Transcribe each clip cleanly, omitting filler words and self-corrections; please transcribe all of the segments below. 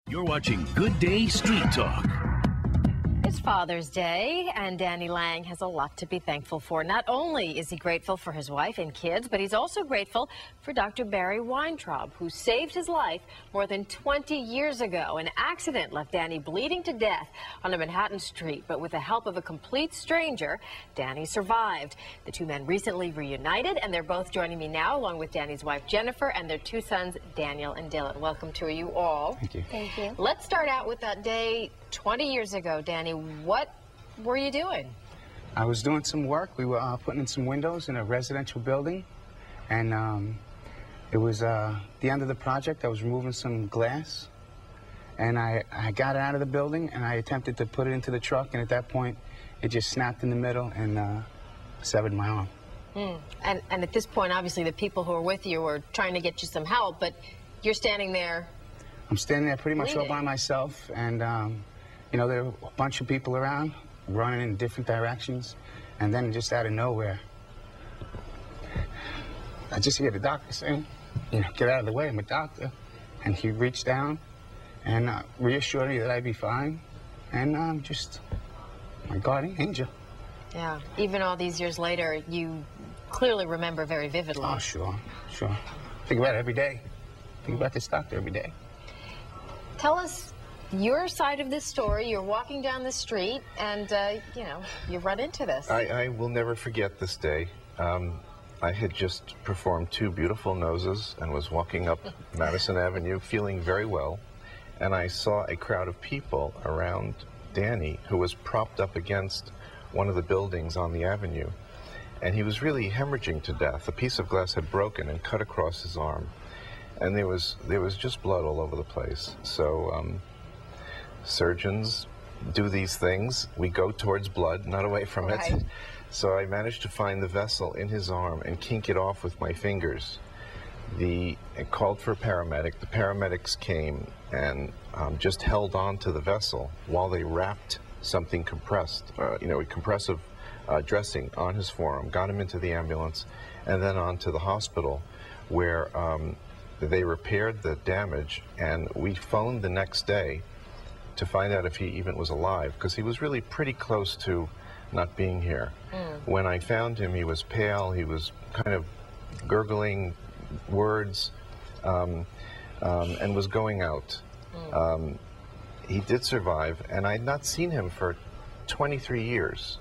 You're watching Good Day Street Talk. It's Father's Day, and Danny Lang has a lot to be thankful for. Not only is he grateful for his wife and kids, but he's also grateful for Dr. Barry Weintraub, who saved his life more than 20 years ago. An accident left Danny bleeding to death on a Manhattan street, but with the help of a complete stranger, Danny survived. The two men recently reunited, and they're both joining me now, along with Danny's wife, Jennifer, and their two sons, Daniel and Dylan. Welcome to you all. Thank you. Thank you. Let's start out with that day 20 years ago, Danny. What were you doing? I was doing some work. We were putting in some windows in a residential building, and it was the end of the project. I was removing some glass, and I got it out of the building, and I attempted to put it into the truck, and at that point, it just snapped in the middle and severed my arm. And at this point, obviously, the people who were with you were trying to get you some help, but you're standing there. I'm standing there pretty much all bleeding. by myself, and you know, there were a bunch of people around, running in different directions, and then just out of nowhere, I just hear the doctor saying, you know, get out of the way, I'm a doctor. And he reached down and reassured me that I'd be fine, and just my guardian angel. Yeah, even all these years later, you clearly remember very vividly. Oh, sure. Think about it every day. Think about this doctor every day. Tell us your side of this story. You're walking down the street, and, you know, you run into this. I will never forget this day. I had just performed 2 beautiful noses and was walking up Madison Avenue feeling very well, and I saw a crowd of people around Danny, who was propped up against one of the buildings on the avenue, and he was really hemorrhaging to death. A piece of glass had broken and cut across his arm, and there was just blood all over the place. So surgeons do these things. We go towards blood, not away from Right. it. So I managed to find the vessel in his arm and kink it off with my fingers. It called for a paramedic. The paramedics came and just held on to the vessel while they wrapped something compressed, you know, a compressive dressing on his forearm, got him into the ambulance, and then on to the hospital, where they repaired the damage, and we phoned the next day to find out if he even was alive, because he was really pretty close to not being here. When I found him, he was pale, he was kind of gurgling words, and was going out. He did survive, and I had not seen him for 23 years.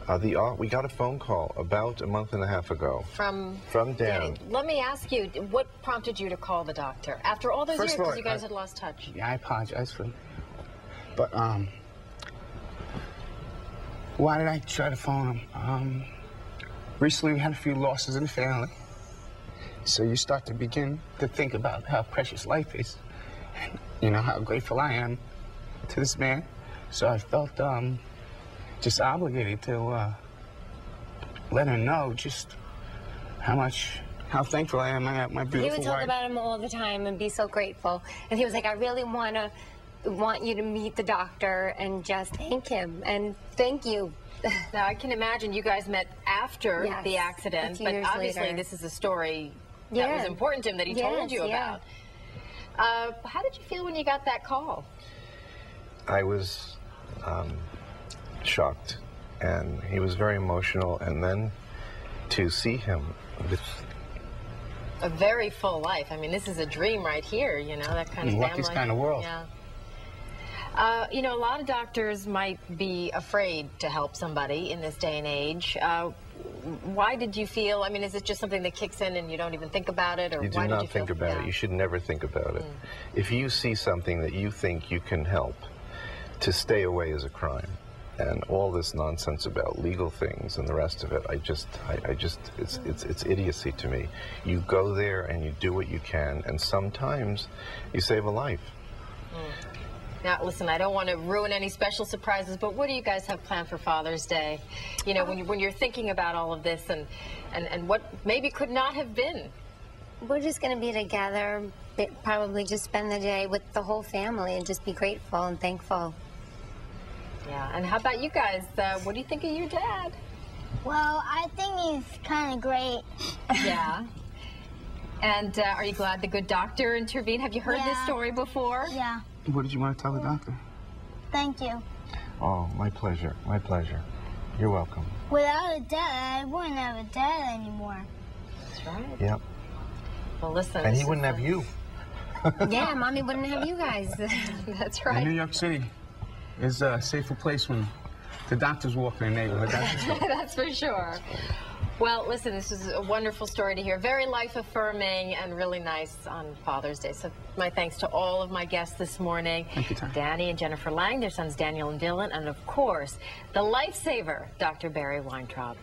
We got a phone call about a month and a half ago. From Dan. Let me ask you, what prompted you to call the doctor? After all those years, because you guys had lost touch. Yeah, I apologize for it. But, why did I try to phone him? Recently we had a few losses in the family. So you start to begin to think about how precious life is. And, you know, how grateful I am to this man. So I felt just obligated to let him know just how thankful I am. I got my beautiful wife. He would talk about him all the time and be so grateful. And he was like, I really want you to meet the doctor and just thank him and thank you. Now, I can imagine you guys met after Yes, the accident, a few but years obviously later. this is a story that was important to him that he told you about. How did you feel when you got that call? I was shocked, and he was very emotional, and then to see him with A very full life. I mean, this is a dream right here, you know, that kind of family. Luckiest kind of world. Yeah. You know, a lot of doctors might be afraid to help somebody in this day and age. Why did you feel, I mean, is it just something that kicks in and you don't even think about it? Or You do why did not you feel think about it. You should never think about it. If you see something that you think you can help, to stay away is a crime. And all this nonsense about legal things and the rest of it, it's idiocy to me. You go there and you do what you can, and sometimes you save a life. Now, listen, I don't want to ruin any special surprises, but what do you guys have planned for Father's Day? You know, when you're thinking about all of this and what maybe could not have been. We're just going to be together, probably just spend the day with the whole family and just be grateful and thankful. Yeah, and how about you guys? What do you think of your dad? Well, I think he's kind of great. Yeah. And are you glad the good doctor intervened? Have you heard this story before? Yeah. What did you want to tell the doctor? Thank you. Oh, my pleasure. My pleasure. You're welcome. Without a dad, I wouldn't have a dad anymore. That's right. Yep. Well, listen. And he wouldn't have you. Yeah, Mommy wouldn't have you guys. That's In right. New York City is a safer place when the doctors walk in the neighborhood. That's for sure. That's for sure. Well, listen, this is a wonderful story to hear. Very life-affirming and really nice on Father's Day. So my thanks to all of my guests this morning. Thank you, Tom. Danny and Jennifer Lang, their sons Daniel and Dylan, and of course, the lifesaver, Dr. Barry Weintraub.